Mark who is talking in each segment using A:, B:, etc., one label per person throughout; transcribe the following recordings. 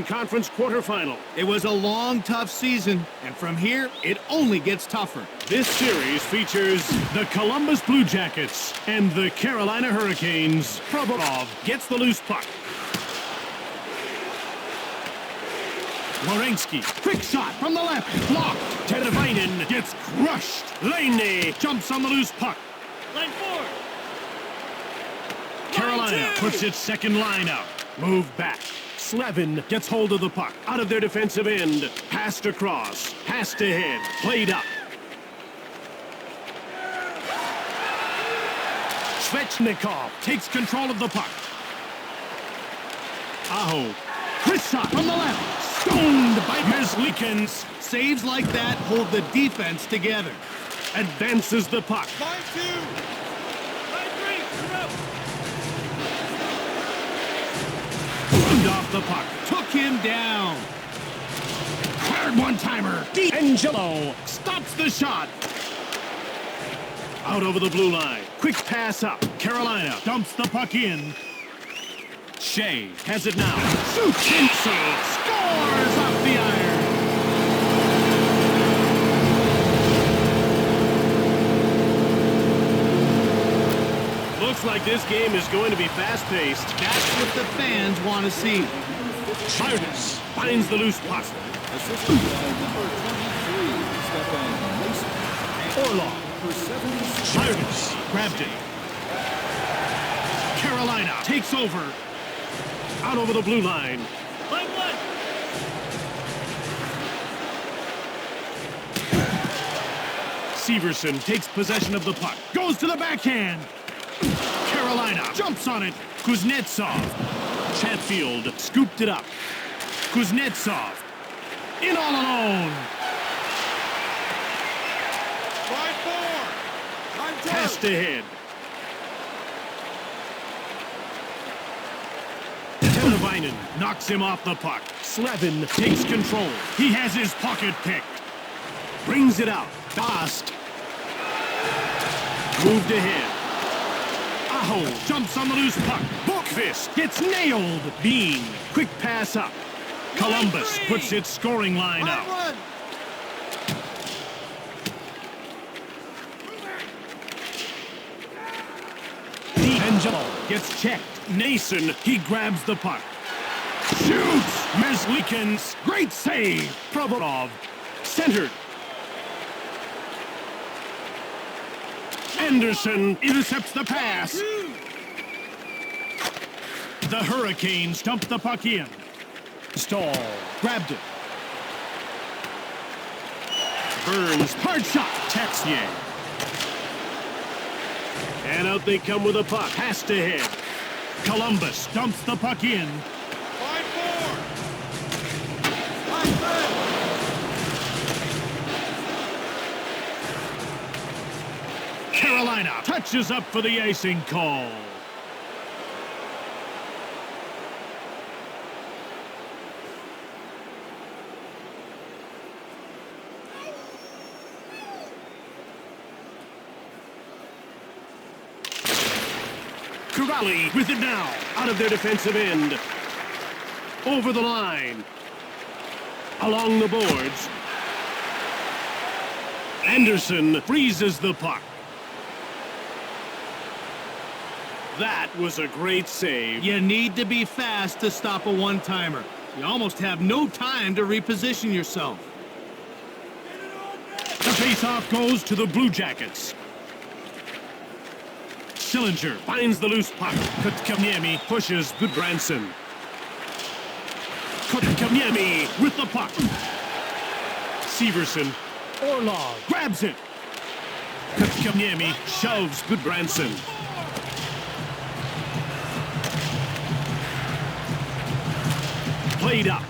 A: Conference quarterfinal.
B: It was a long, tough season, and from here, it only gets tougher.
A: This series features the Columbus Blue Jackets and the Carolina Hurricanes. Provorov gets the loose puck. Werenski, quick shot from the left, blocked. Teravainen gets crushed. Laine jumps on the loose puck.
C: Line 4.
A: Carolina puts its second line out. Move back. Slevin gets hold of the puck. Out of their defensive end. Passed across. Passed ahead. Played up. Svechnikov takes control of the puck. Aho. Wrist shot from the left. Stoned by Merzlikins.
B: Saves like that hold the defense together.
A: Advances the puck.
C: Line 2. Line 3. You're out.
A: Rubbed off the puck.
B: Took him down.
A: Hard one-timer. D'Angelo stops the shot. Out over the blue line. Quick pass up. Carolina dumps the puck in. Shea has it now. Shoots. Kinsey scores off the iron. Looks like this game is going to be fast-paced.
B: That's what the fans want to see.
A: Martis finds the loose puck.
D: Assisted by number 23, Stefan Mason.
A: Orlov.
D: For 76.
A: Martis grabbed it. Carolina takes over. Out over the blue line.
C: Line 1.
A: Severson takes possession of the puck. Goes to the backhand. Carolina jumps on it. Kuznetsov. Chatfield scooped it up. Kuznetsov. In all alone.
C: Line 4. Line 2.
A: Passed ahead. Teravainen knocks him off the puck. Slevin takes control. He has his pocket picked. Brings it out. Fast. Moved ahead. Aho jumps on the loose puck. Bookfist gets nailed. Bean, quick pass up. Columbus puts its scoring line
C: Line
A: out.
C: 1.
A: D'Angelo gets checked. Nason, he grabs the puck. Shoots! Merzlikins, great save! Provorov, centered. Anderson intercepts the pass. The Hurricanes dump the puck in. Stahl grabbed it. Burns, hard shot. Texier. And out they come with a puck. Passed ahead. Columbus dumps the puck in.
C: Line 4. Line 3.
A: Carolina touches up for the icing call. Corrali with it now. Out of their defensive end. Over the line. Along the boards. Anderson freezes the puck. That was a great save.
B: You need to be fast to stop a one-timer. You almost have no time to reposition yourself.
A: The face-off goes to the Blue Jackets. Sillinger finds the loose puck. Kotkaniemi pushes Gudbranson. Kotkaniemi with the puck. Severson. Orlov grabs it. Kotkaniemi shoves Gudbranson. Played up.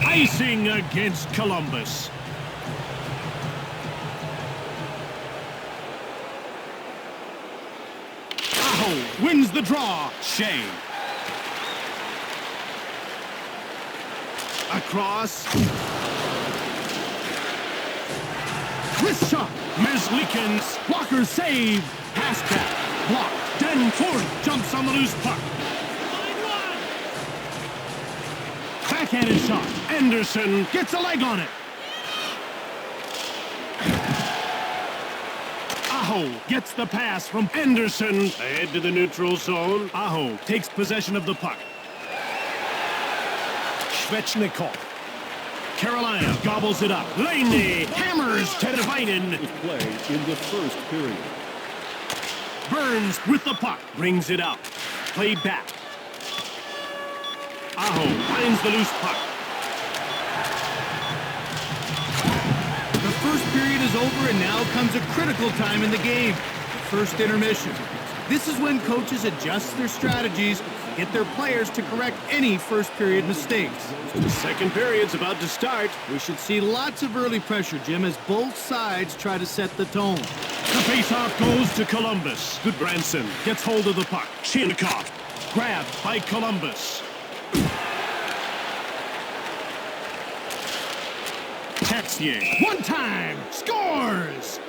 A: Icing against Columbus. Aho wins the draw. Shea. Across. Wrist shot. Merzlikins. Blocker save. Pass back. Blocked. Danforth jumps on the loose puck. Backhanded shot. Anderson gets a leg on it. Aho gets the pass from Anderson. Ahead to the neutral zone. Aho takes possession of the puck. Svechnikov. Carolina gobbles it up. Laney hammers Tervainen.
D: Play in the first period.
A: Burns with the puck. Brings it out. Played back. Aho finds the loose puck.
B: The first period is over, and now comes a critical time in the game. The first intermission. This is when coaches adjust their strategies, get their players to correct any first period mistakes.
A: The second period's about to start.
B: We should see lots of early pressure, Jim, as both sides try to set the tone.
A: The faceoff goes to Columbus. Goodbranson gets hold of the puck. Chilkov grabbed by Columbus. Texier, one time, scores!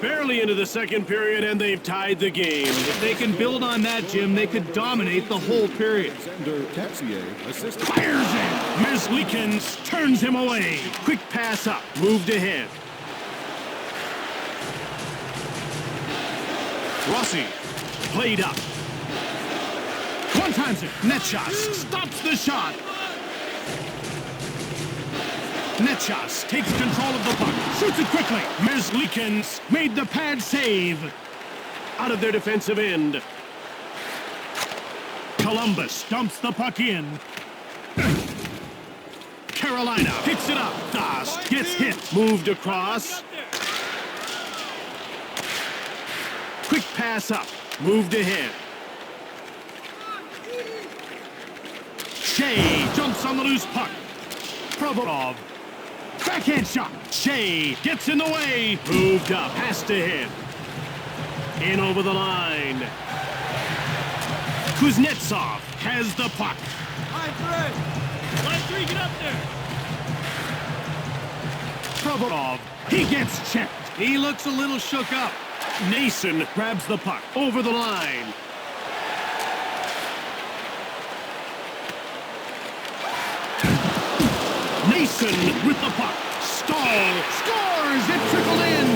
A: Barely into the second period, and they've tied the game.
B: If they can build on that, Jim, they could dominate the whole period.
D: Alexander Texier assisted.
A: Fires it! Merzlikins turns him away. Quick pass up, moved ahead. Rossi, played up. One times it, net shot, stops the shot. Netchas takes control of the puck, shoots it quickly. Merzlikins made the pad save. Out of their defensive end. Columbus dumps the puck in. Carolina picks it up. Dost gets hit. Moved across. Quick pass up. Moved ahead. Shea jumps on the loose puck. Provorov. Backhand shot. Shea gets in the way. Moved up. Passed ahead. In over the line. Kuznetsov has the puck.
C: Line 3, get up there.
A: Provorov. He gets checked.
B: He looks a little shook up.
A: Nason grabs the puck over the line. Nason with the puck. Stahl scores. It trickled in.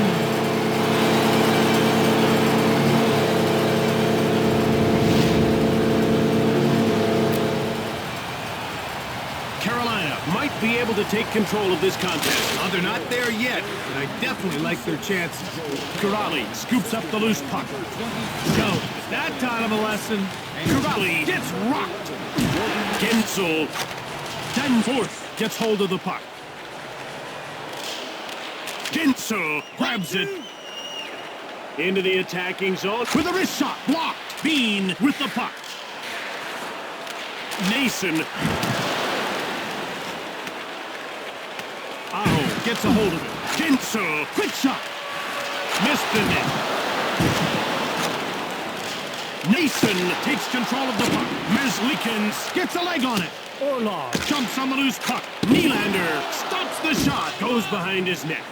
A: Carolina might be able to take control of this contest.
B: Well, they're not there yet, but I definitely like their chances.
A: Corrali scoops up the loose puck.
B: So, is that kind of a lesson?
A: Corrali gets rocked. Gensel. Danforth gets hold of the puck. Gensel grabs it. Into the attacking zone with a wrist shot. Blocked. Bean with the puck. Nason. Aho gets a hold of it. Gensel. Quick shot. Missed the net. Nason takes control of the puck. Merzlikins gets a leg on it. Orlov jumps on the loose puck. Nylander stops the shot. Goes behind his net.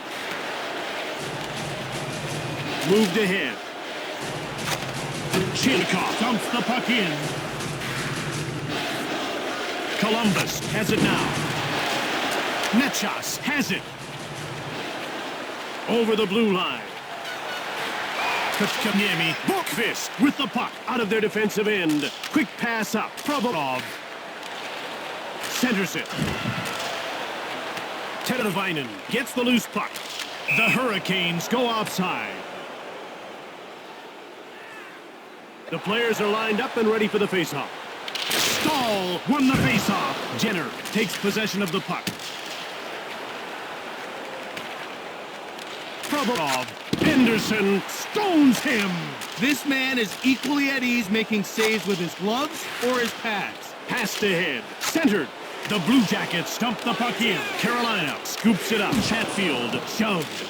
A: Moved ahead. Chilkov dumps the puck in. Columbus has it now. Netchas has it. Over the blue line. Kotkaniemi, Bookfist with the puck out of their defensive end. Quick pass up. Provorov centers it. Tervainen gets the loose puck. The Hurricanes go offside. The players are lined up and ready for the faceoff. Stahl won the faceoff. Jenner takes possession of the puck. Provorov. Anderson stones him.
B: This man is equally at ease making saves with his gloves or his pads.
A: Passed ahead. Centered. The Blue Jackets stump the puck in. Carolina scoops it up. Chatfield shoved.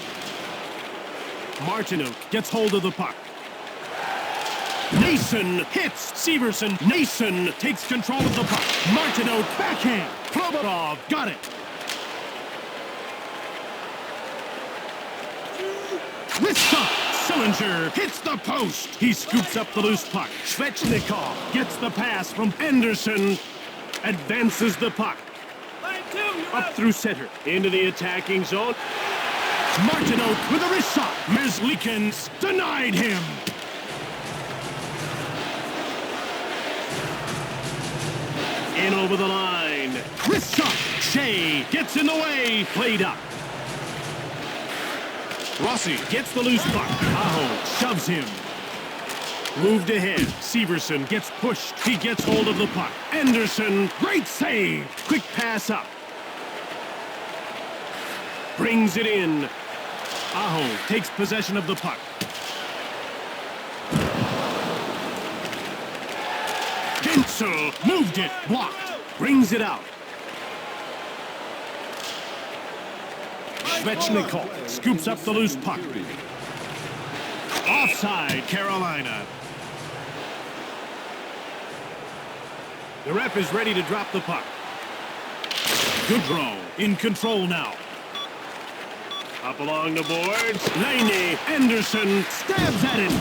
A: Martinook gets hold of the puck. Nason hits Severson. Nason takes control of the puck. Martinook backhand. Provorov got it. Wrist shot. Sillinger hits the post. He scoops up the loose puck. Svechnikov gets the pass from Anderson. Advances the puck. Up through center. Into the attacking zone. Martineau with a wrist shot. Merzlikins denied him. In over the line. Wrist shot. Shea gets in the way. Played up. Rossi gets the loose puck. Aho shoves him. Moved ahead. Severson gets pushed. He gets hold of the puck. Anderson, great save. Quick pass up. Brings it in. Aho takes possession of the puck. Gensel moved it. Blocked. Brings it out. Svechnikov scoops up the loose puck. Offside, Carolina. The ref is ready to drop the puck. Goodrow in control now. Up along the boards. Laney, Anderson stabs at it.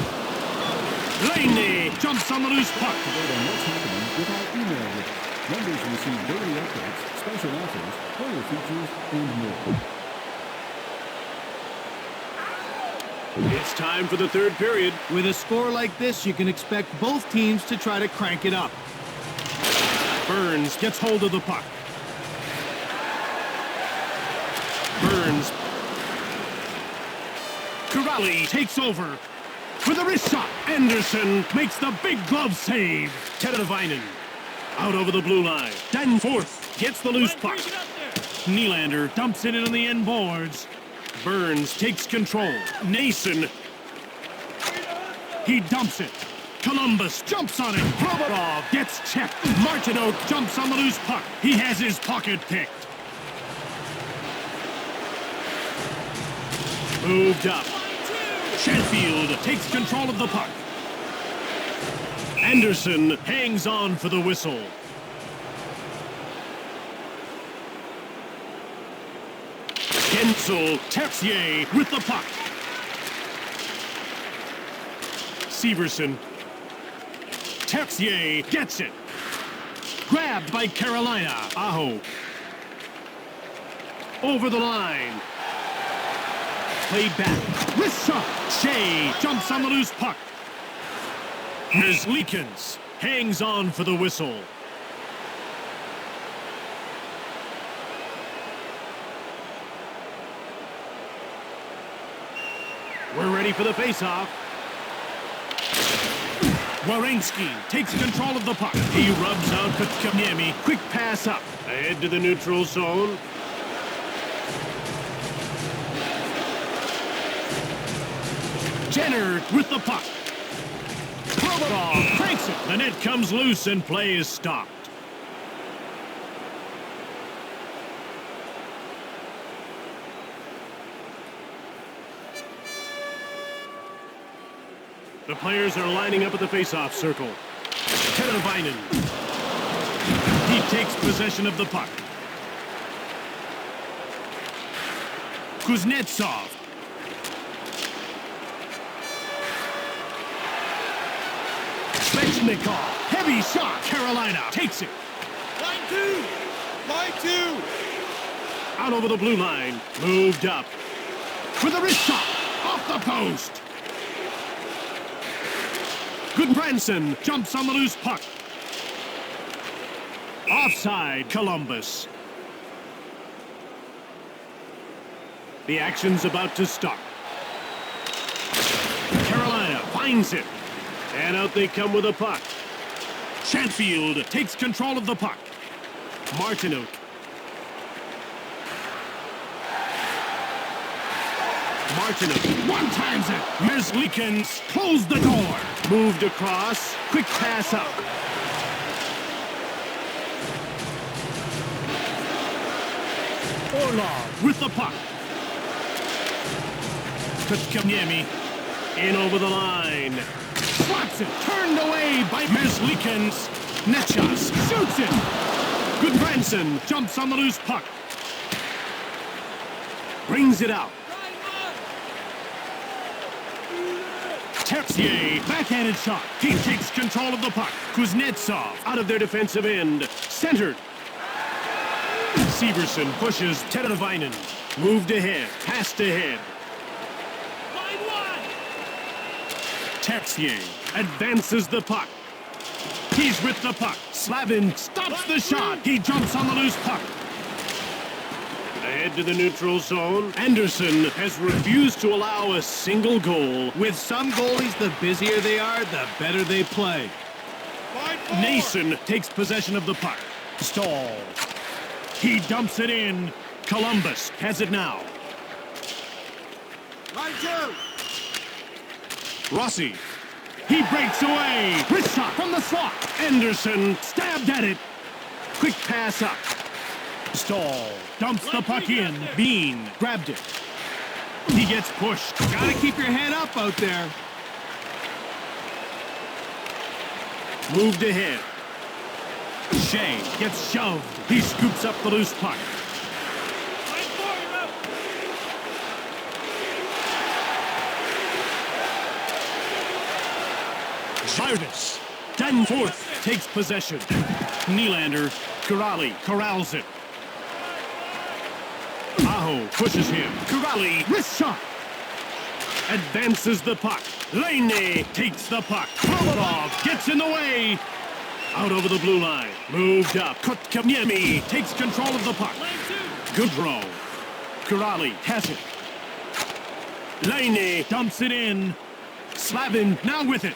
A: Laney jumps on the loose puck.
D: What's happening with our email list. Members receive daily updates, special offers, player features, and more.
A: It's time for the third period.
B: With a score like this, you can expect both teams to try to crank it up.
A: Burns gets hold of the puck. Burns. Corrali takes over. With a wrist shot, Anderson makes the big glove save. Teravainen out over the blue line. Danforth gets the loose puck. Nylander dumps it in on the end boards. Burns takes control. Nason. He dumps it. Columbus jumps on it. Provorov gets checked. Martineau jumps on the loose puck. He has his pocket picked. Moved up. Sheffield takes control of the puck. Anderson hangs on for the whistle. Gensel, Tertier with the puck. Severson. Tertier gets it. Grabbed by Carolina. Aho. Over the line. Played back. Wrist shot. Shea jumps on the loose puck. Merzlikins hangs on for the whistle. We're ready for the faceoff. Werenski takes control of the puck. He rubs out Kotkaniemi. Quick pass up. Ahead to the neutral zone. Jenner with the puck. Provorov cranks it. The net comes loose and play is stopped. The players are lining up at the face-off circle. Teravainen. He takes possession of the puck. Kuznetsov. Svechnikov. Heavy shot. Carolina takes it.
C: Line two. Line two.
A: Out over the blue line. Moved up. With a wrist shot. Off the post. Goodbranson jumps on the loose puck. Offside, Columbus. The action's about to start. Carolina finds it. And out they come with a puck. Chatfield takes control of the puck. Martineau. Martineau one-times it. Merzlikins closed the door. Moved across. Quick pass up. Orlov with the puck. Kotkaniemi in over the line. Slots it. Turned away by Merzlikins. Netchas shoots it. Goodbranson jumps on the loose puck. Brings it out. Texier, backhanded shot. He takes control of the puck. Kuznetsov out of their defensive end. Centered. Severson pushes Teravainen. Moved ahead. Passed ahead.
C: Line one.
A: Texier advances the puck. He's with the puck. Slavin stops the shot. He jumps on the loose puck. Ahead to the neutral zone. Anderson has refused to allow a single goal.
B: With some goalies, the busier they are, the better they play.
C: Line four.
A: Nason takes possession of the puck. Stahl. He dumps it in. Columbus has it now.
C: Line two.
A: Rossi. He breaks away. Wrist shot from the slot. Anderson stabbed at it. Quick pass up. Stahl dumps the puck in. Bean grabbed it. He gets pushed.
B: Gotta keep your head up out there.
A: Moved ahead. Shea gets shoved. He scoops up the loose puck.
C: Line four, you're out.
A: Jarvis. Danforth takes possession. Nylander. Kuraly corrals it. Aho pushes him. Kuraly, wrist shot. Advances the puck. Laine takes the puck. Provorov gets in the way. Out over the blue line. Moved up. Kotkaniemi takes control of the puck.
C: Line two.
A: Goodrow. Kuraly has it. Laine dumps it in. Slavin now with it.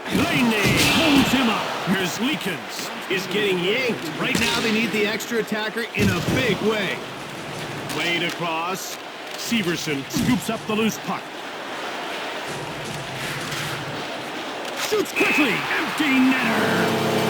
A: Laine holds him up. Here's Leakins is getting yanked.
B: Right now, they need the extra attacker in a big way.
A: Played across. Severson scoops up the loose puck. Shoots quickly. Empty netter.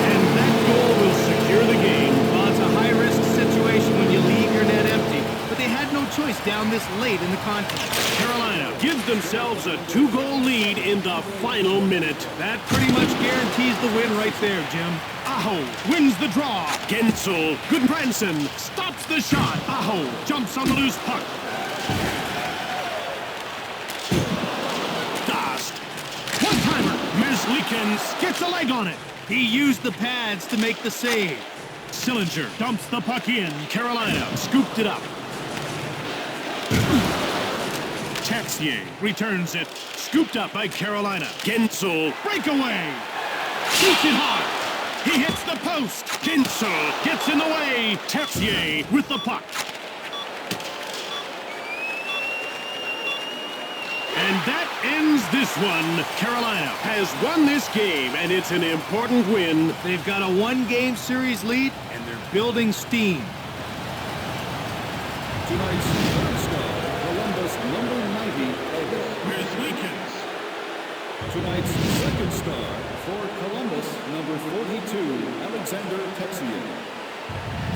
A: And that goal will secure the game.
B: Well, it's a high-risk situation when you leave your net empty, but they had no choice down this late in the contest.
A: Carolina gives themselves a 2-goal lead in the final minute.
B: That pretty much guarantees the win right there, Jim.
A: Aho wins the draw. Gensel, Goodbranson stops the shot. Aho jumps on the loose puck. Fast. One-timer. Merzlikins gets a leg on it.
B: He used the pads to make the save.
A: Sillinger dumps the puck in. Carolina scooped it up. Texier returns it. Scooped up by Carolina. Gensel, breakaway. Shoots it hard. He hits the post. Gensel gets in the way. Texier with the puck. And that ends this one. Carolina has won this game, and it's an important win.
B: They've got a one-game series lead, and they're building steam.
D: Tonight's third star, Columbus number 90, Edgar.
A: Here's Leakins.
D: Tonight's second star for Columbus, number 42, Alexander Texier.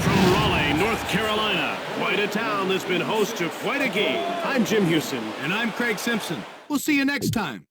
A: From Raleigh, North Carolina, quite a town that's been host to quite a game. I'm Jim Houston.
B: And I'm Craig Simpson. We'll see you next time.